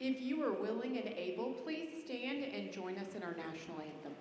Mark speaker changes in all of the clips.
Speaker 1: If you are willing and able, please stand and join us in our national anthem.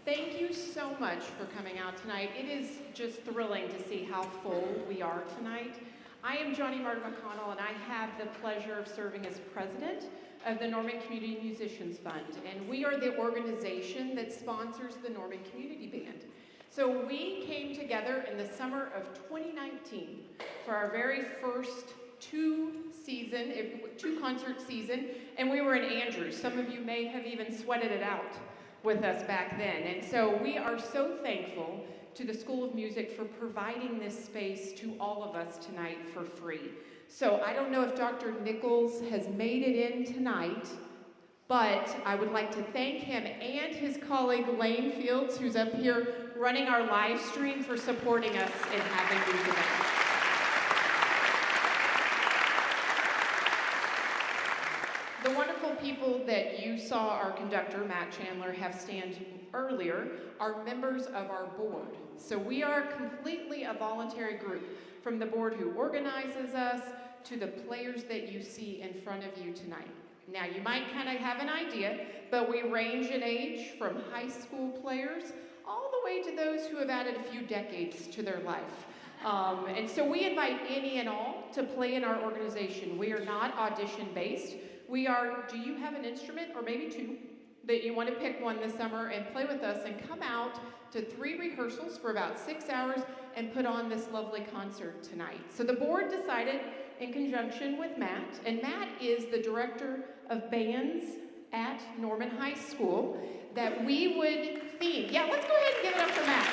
Speaker 1: Thank you so much for coming out tonight. It is just thrilling to see how full we are tonight. I am Johnny Martin McConnell, and I have the pleasure of serving as president of the Norman Community Musicians Fund, and we are the organization that sponsors the Norman Community Band. So we came together in the summer of 2019 for our very first two-concert season, and we were in Andrews. Some of you may have even sweated it out with us back then. And so we are so thankful to the School of Music for providing this space to all of us tonight for free. So I don't know if Dr. Nichols has made it in tonight, but I would like to thank him and his colleague Lane Fields, who's up here running our live stream, for supporting us in having these events. The wonderful people that you saw our conductor, Matt Chandler, have stand earlier are members of our board. So we are completely a voluntary group, from the board who organizes us to the players that you see in front of you tonight. Now, you might kind of have an idea, but we range in age from high school players all the way to those who have added a few decades to their life. And so we invite any and all to play in our organization. We are not audition-based. We are, do you have an instrument, or maybe two, that you want to pick one this summer and play with us and come out to 3 rehearsals for about 6 hours and put on this lovely concert tonight? So the board decided, in conjunction with Matt, and Matt is the director of bands at Norman High School, that we would theme. Yeah, let's go ahead and give it up for Matt.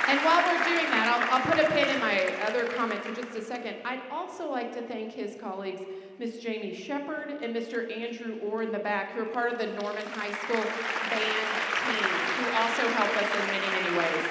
Speaker 1: And while we're doing that, I'll put a pin in my other comments in just a second. I'd also like to thank his colleagues, Miss Jamie Shepard and Mr. Andrew Orr in the back, who are part of the Norman High School band team, who also help us in many, many ways.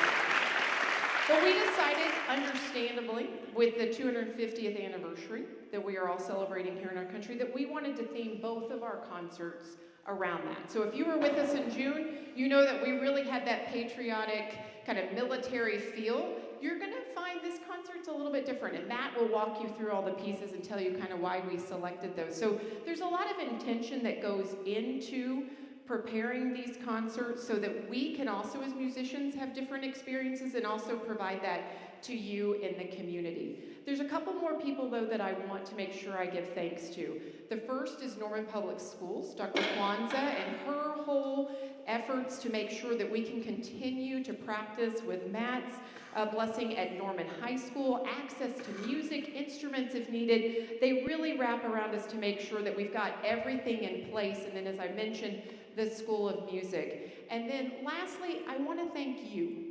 Speaker 1: But we decided, understandably, with the 250th anniversary that we are all celebrating here in our country, that we wanted to theme both of our concerts around that. So if you were with us in June, you know that we really had that patriotic kind of military feel. You're going to find this concert's a little bit different, and Matt will walk you through all the pieces and tell you kind of why we selected those. So there's a lot of intention that goes into preparing these concerts so that we can also, as musicians, have different experiences and also provide that to you in the community. There's a couple more people, though, that I want to make sure I give thanks to. The first is Norman Public Schools, Dr. Kwanzaa, and her whole efforts to make sure that we can continue to practice with Matt's blessing at Norman High School, access to music, instruments if needed. They really wrap around us to make sure that we've got everything in place. And then, as I mentioned, the School of Music. And then lastly, I want to thank you,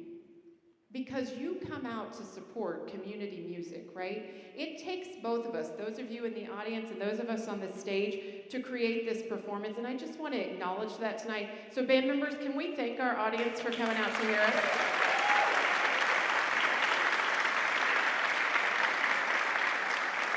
Speaker 1: because you come out to support community music, right? It takes both of us, those of you in the audience and those of us on the stage, to create this performance, and I just want to acknowledge that tonight. So band members, can we thank our audience for coming out to hear us?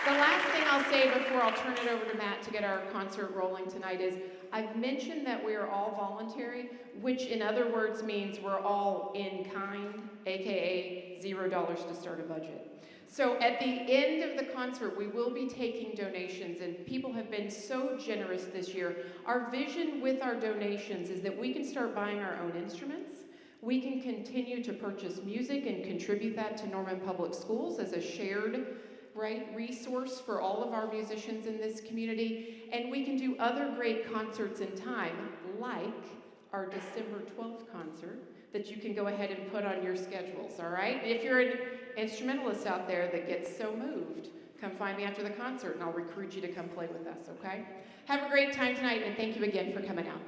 Speaker 1: The last thing I'll say before I'll turn it over to Matt to get our concert rolling tonight is I've mentioned that we are all voluntary, which in other words means we're all in kind, aka $0 to start a budget. So at the end of the concert, we will be taking donations, and people have been so generous this year. Our vision with our donations is that we can start buying our own instruments. We can continue to purchase music and contribute that to Norman Public Schools as a shared resource for all of our musicians in this community. And we can do other great concerts in time, like our December 12th concert that you can go ahead and put on your schedules, all right? If you're an instrumentalist out there that gets so moved, come find me after the concert and I'll recruit you to come play with us, okay? Have a great time tonight, and thank you again for coming out.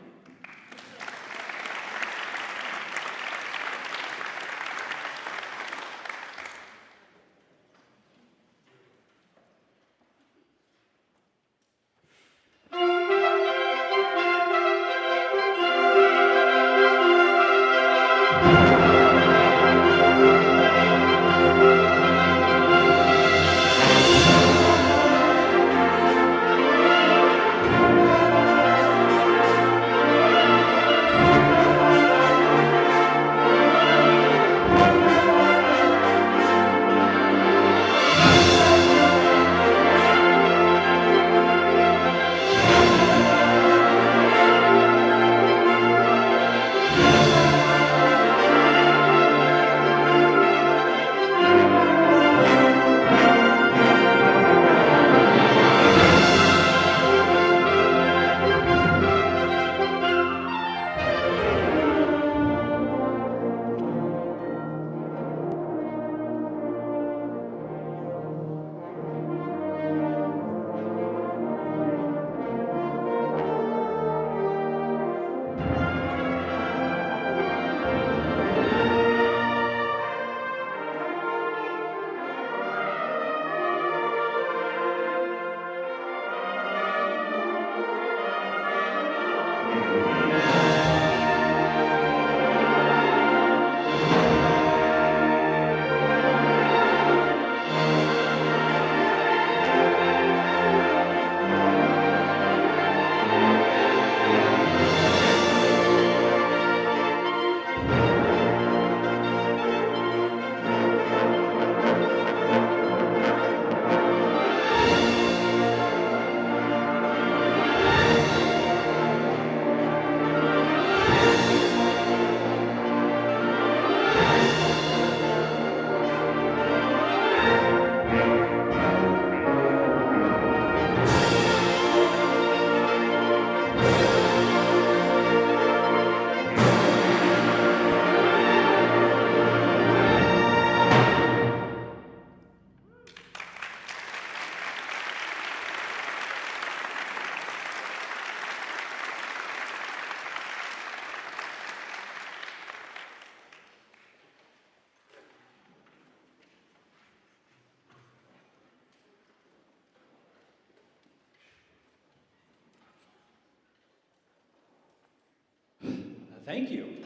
Speaker 2: Thank you.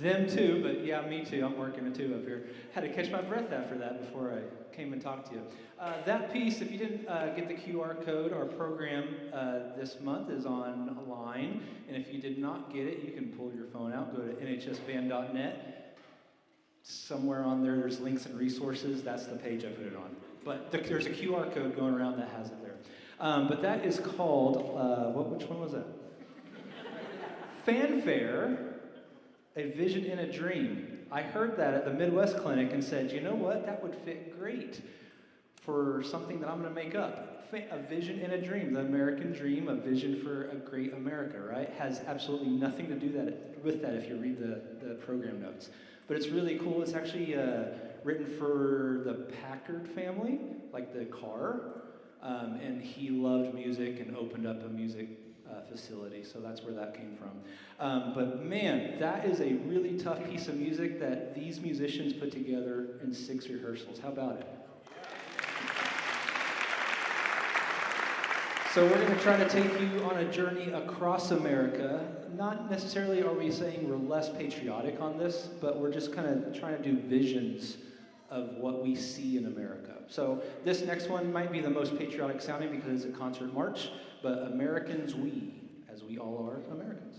Speaker 2: Them too, but yeah, me too. I'm working it too up here. Had to catch my breath after that before I came and talked to you. That piece, if you didn't get the QR code, our program this month is online. And if you did not get it, you can pull your phone out, go to nhsband.net. Somewhere on there, there's links and resources. That's the page I put it on. But there's a QR code going around that has it there. But that is called, which one was that? Fanfare, A Vision in a Dream. I heard that at the Midwest Clinic and said, you know what, that would fit great for something that I'm going to make up. A vision in a dream, the American dream, a vision for a great America, right? Has absolutely nothing to do with that if you read the program notes. But it's really cool. It's actually written for the Packard family, like the car, and he loved music and opened up a music facility, so that's where that came from. But man, that is a really tough piece of music that these musicians put together in 6 rehearsals. How about it? So we're going to try to take you on a journey across America. Not necessarily are we saying we're less patriotic on this, but we're just kind of trying to do visions of what we see in America. So this next one might be the most patriotic sounding because it's a concert march, but Americans we, as we all are Americans.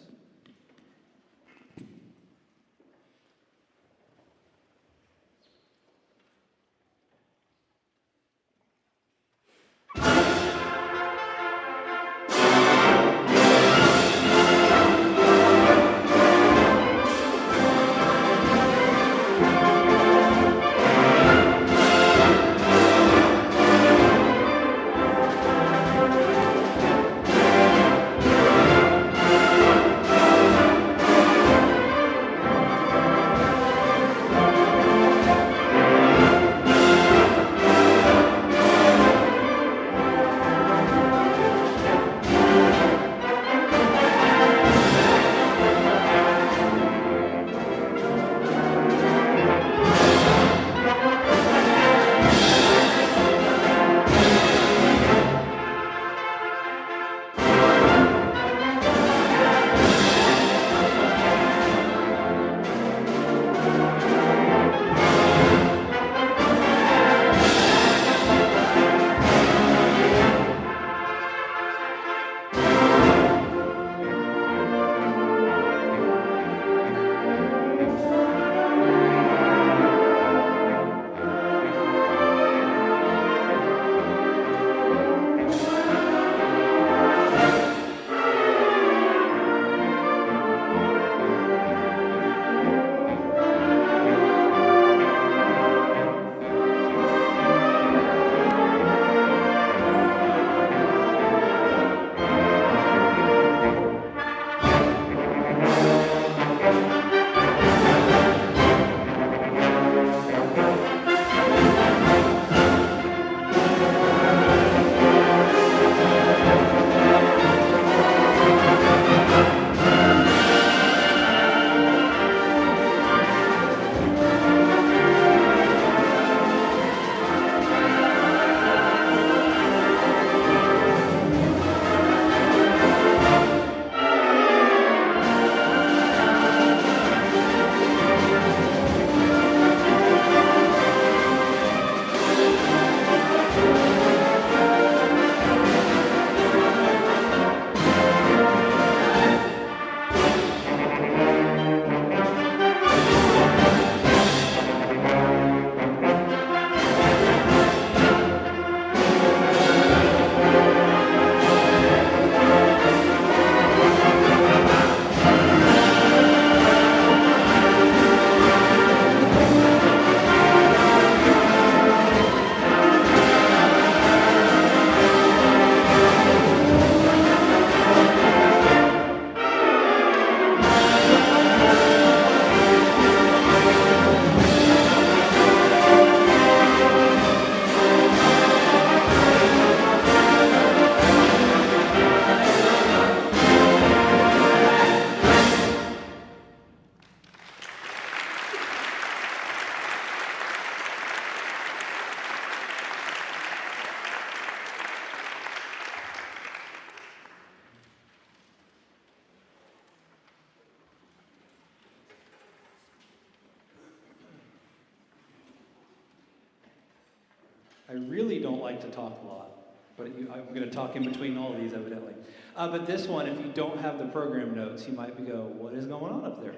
Speaker 2: I really don't like to talk a lot, but I'm going to talk in between all of these, evidently. But this one, if you don't have the program notes, you might go, what is going on up there?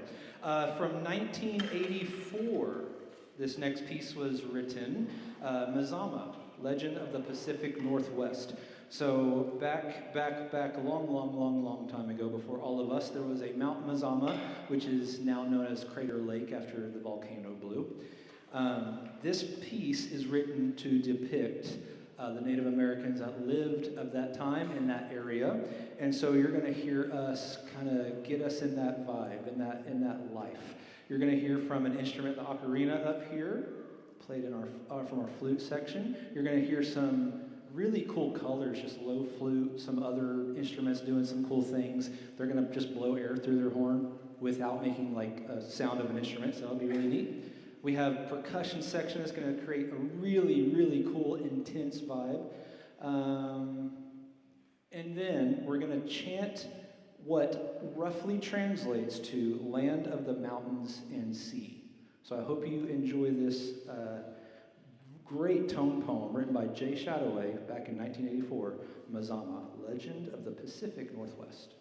Speaker 2: From 1984, this next piece was written, Mazama, Legend of the Pacific Northwest. So back a long time ago, before all of us, there was a Mount Mazama, which is now known as Crater Lake after the volcano blew. This piece is written to depict the Native Americans that lived of that time in that area, and so you're going to hear us kind of get us in that vibe, in that life. You're going to hear from an instrument, the ocarina, up here, played in from our flute section. You're going to hear some really cool colors, just low flute, some other instruments doing some cool things. They're going to just blow air through their horn without making like a sound of an instrument, so that'll be really neat. We have percussion section that's going to create a really cool, intense vibe. And then we're going to chant what roughly translates to Land of the Mountains and Sea. So I hope you enjoy this great tone poem written by Jay Shadoway back in 1984, Mazama, Legend of the Pacific Northwest.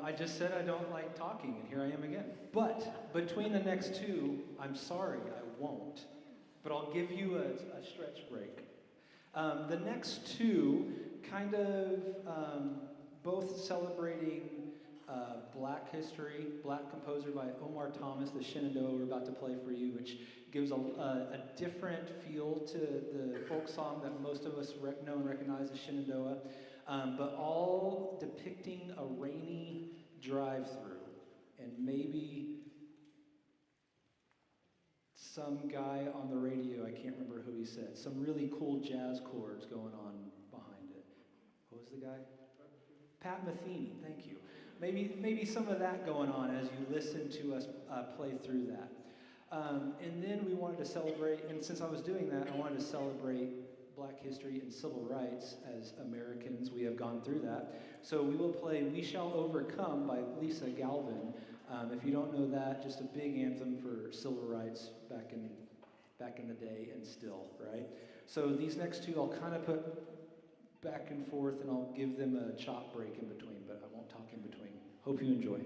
Speaker 2: I just said I don't like talking, and here I am again. But between the next two, I'm sorry, I won't. But I'll give you a stretch break. The next two, kind of both celebrating Black history, Black composer by Omar Thomas, the Shenandoah we're about to play for you, which gives a different feel to the folk song that most of us know and recognize as Shenandoah, but all depicting a rainy drive-through, and maybe some guy on the radio, I can't remember who he said, some really cool jazz chords going on behind it. What was the guy? Pat Metheny, thank you. Maybe some of that going on as you listen to us play through that. And then we wanted to celebrate, and since I was doing that, I wanted to celebrate Black history and civil rights as Americans. We have gone through that. So we will play We Shall Overcome by Lisa Galvin. If you don't know that, just a big anthem for civil rights back in the day and still, right? So these next two I'll kind of put back and forth, and I'll give them a chop break in between, but I won't talk in between. Hope you enjoy.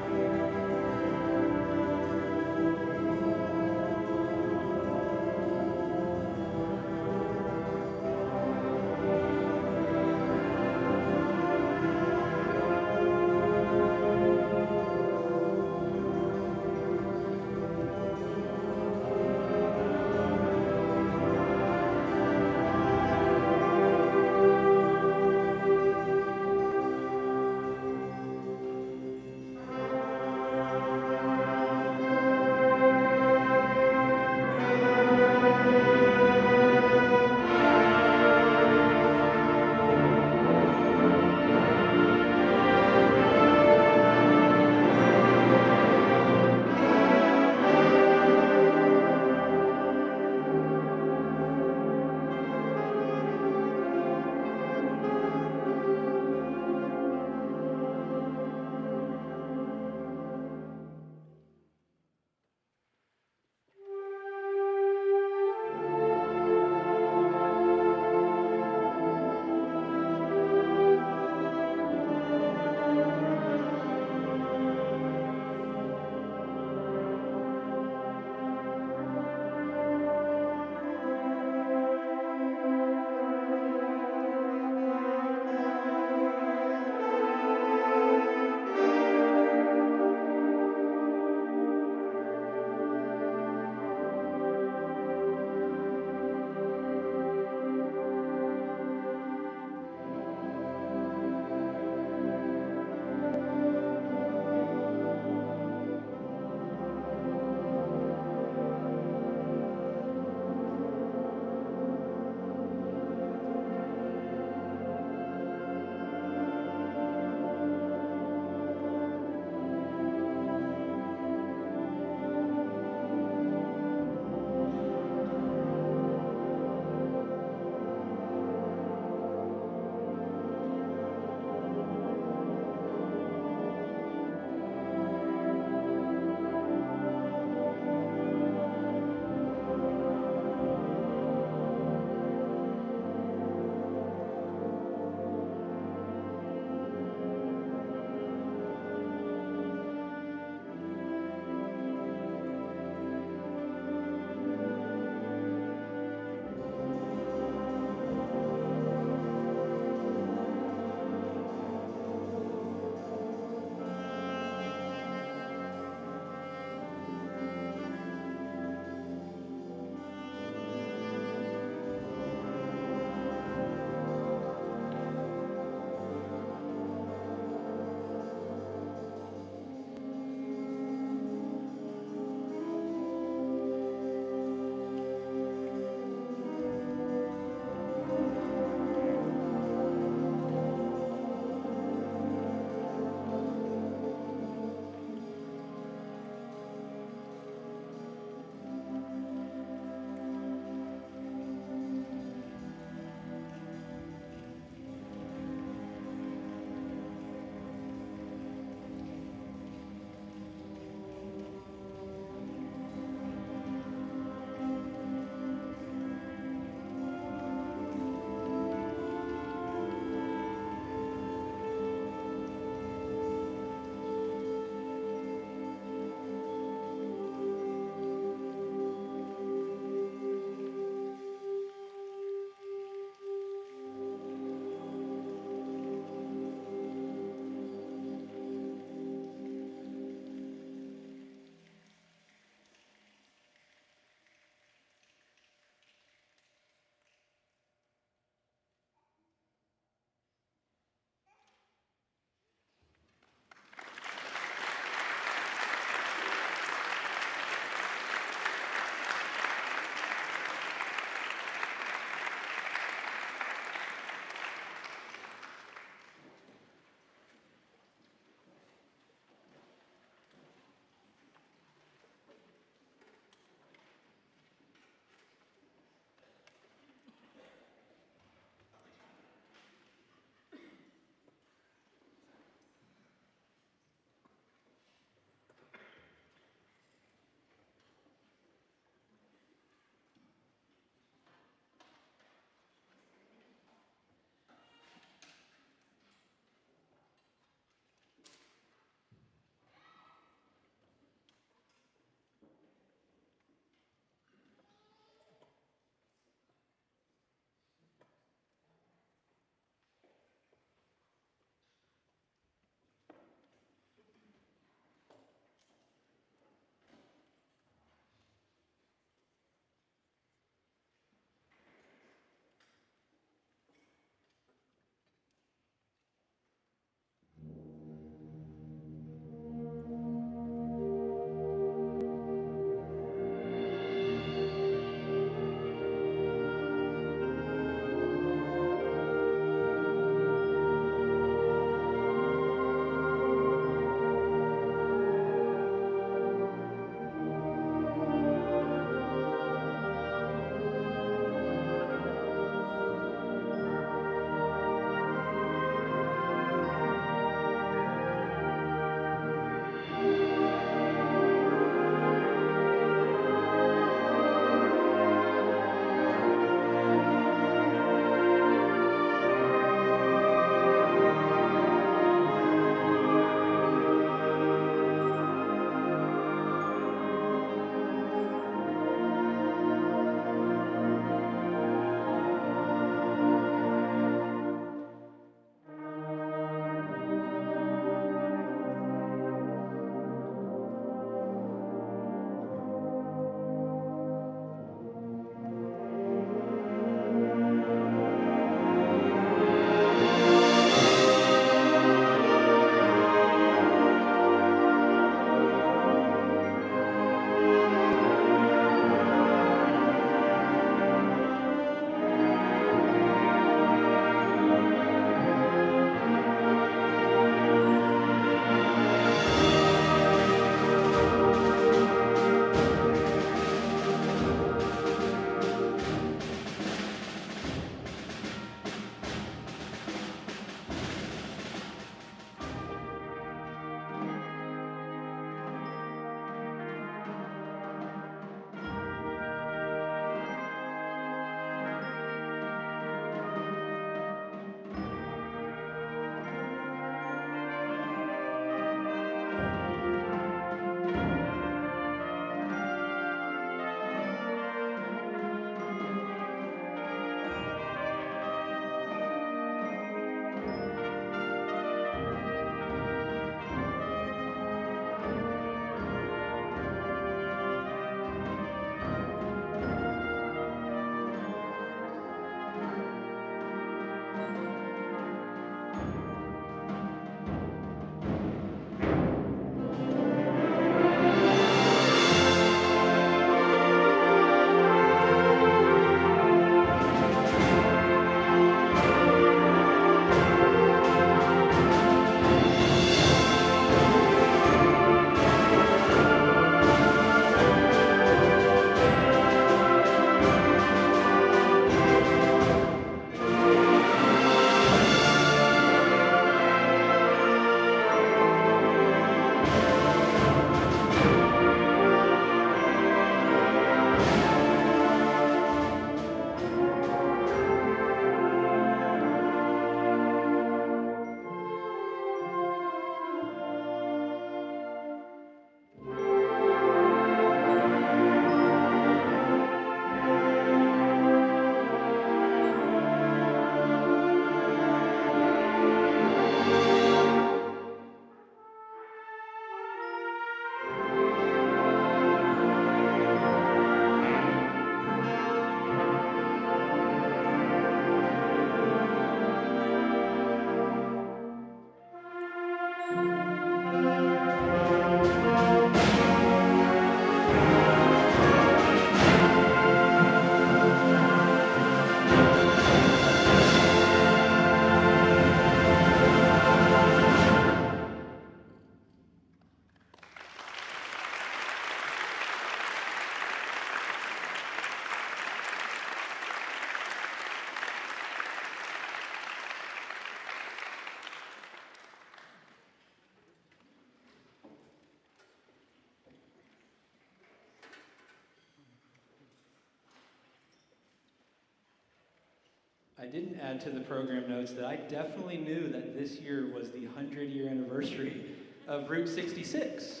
Speaker 2: I didn't add to the program notes that I definitely knew that this year was the 100-year anniversary of Route 66,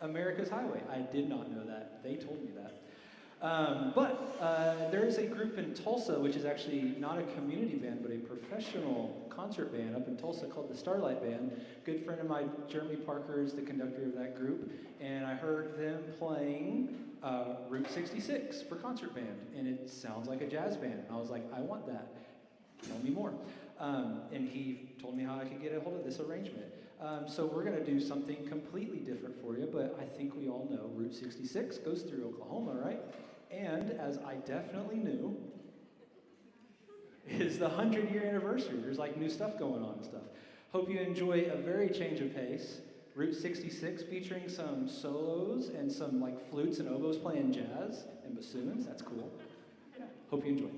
Speaker 2: America's highway. I did not know that. They told me that. But there is a group in Tulsa, which is actually not a community band, but a professional concert band up in Tulsa called the Starlight Band. Good friend of mine, Jeremy Parker, is the conductor of that group, and I heard them playing Route 66 for concert band, and it sounds like a jazz band. I was like, I want that. Tell me more. And he told me how I could get a hold of this arrangement. So we're going to do something completely different for you, but I think we all know Route 66 goes through Oklahoma, right? And as I definitely knew, is the 100-year anniversary. There's like new stuff going on and stuff. Hope you enjoy a very change of pace. Route 66 featuring some solos and some like flutes and oboes playing jazz and bassoons. That's cool. Hope you enjoy.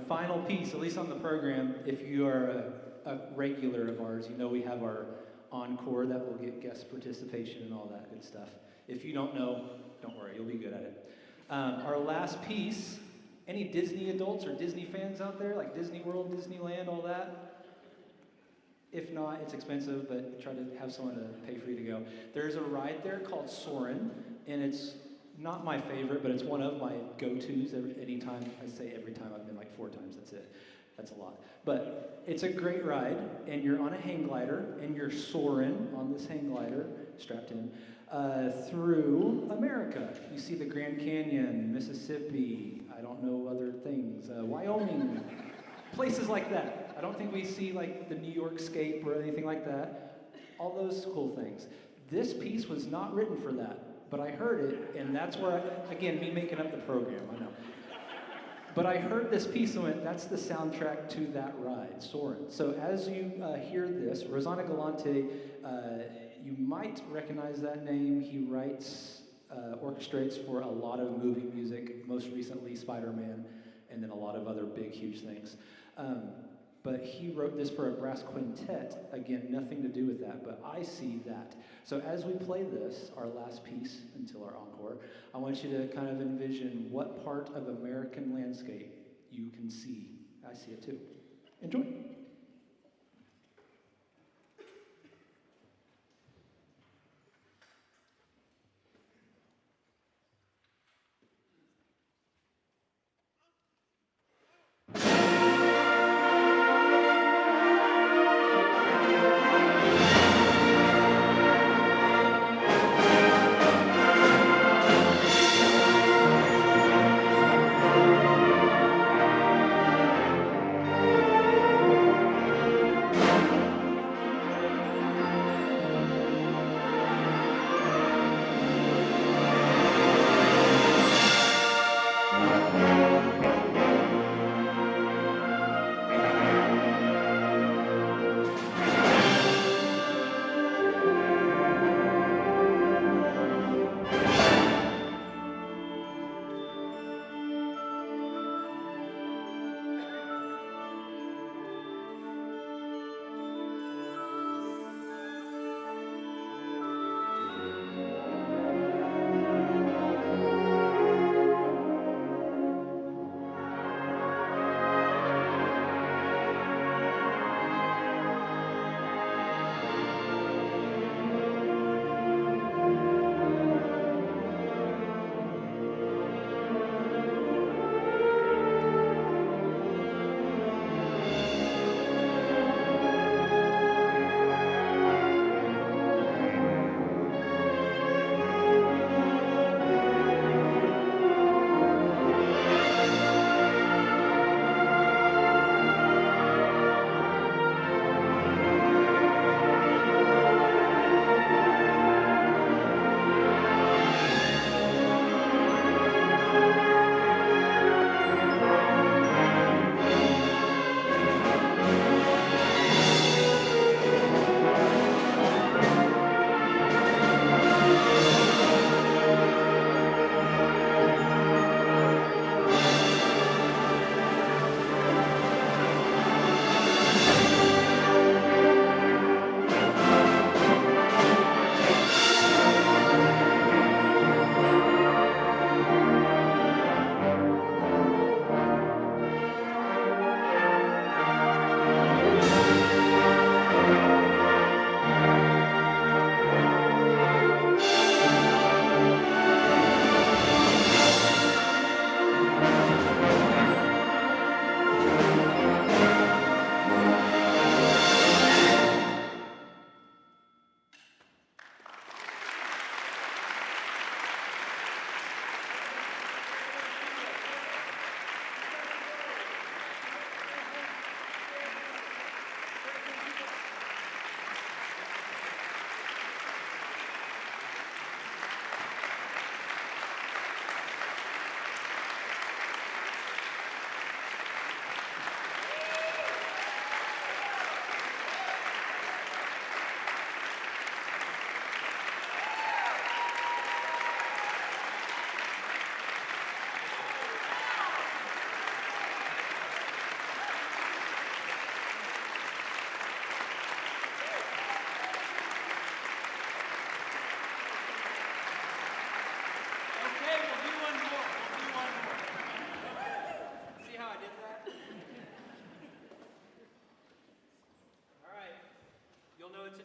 Speaker 2: final piece, at least on the program, if you are a regular of ours, you know we have our encore that will get guest participation and all that good stuff. If you don't know, don't worry, you'll be good at it. Our last piece, any Disney adults or Disney fans out there, like Disney World, Disneyland, all that? If not, it's expensive, but try to have someone to pay for you to go. There's a ride there called Soarin', and it's not my favorite, but it's one of my go-tos anytime. I say every time, I've been like 4 times, that's it. That's a lot. But it's a great ride, and you're on a hang glider, and you're soaring on this hang glider, strapped in, through America. You see the Grand Canyon, Mississippi, I don't know other things, Wyoming, places like that. I don't think we see like the New York Scape or anything like that. All those cool things. This piece was not written for that, but I heard it, and that's where, again, me making up the program, I know. But I heard this piece and went, that's the soundtrack to that ride, Soarin'. So as you hear this, Rosanna Galante, you might recognize that name. He writes, orchestrates for a lot of movie music, most recently Spider-Man, and then a lot of other big, huge things. But he wrote this for a brass quintet. Again, nothing to do with that, but I see that. So as we play this, our last piece until our encore, I want you to kind of envision what part of American landscape you can see. I see it too. Enjoy.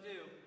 Speaker 3: to do.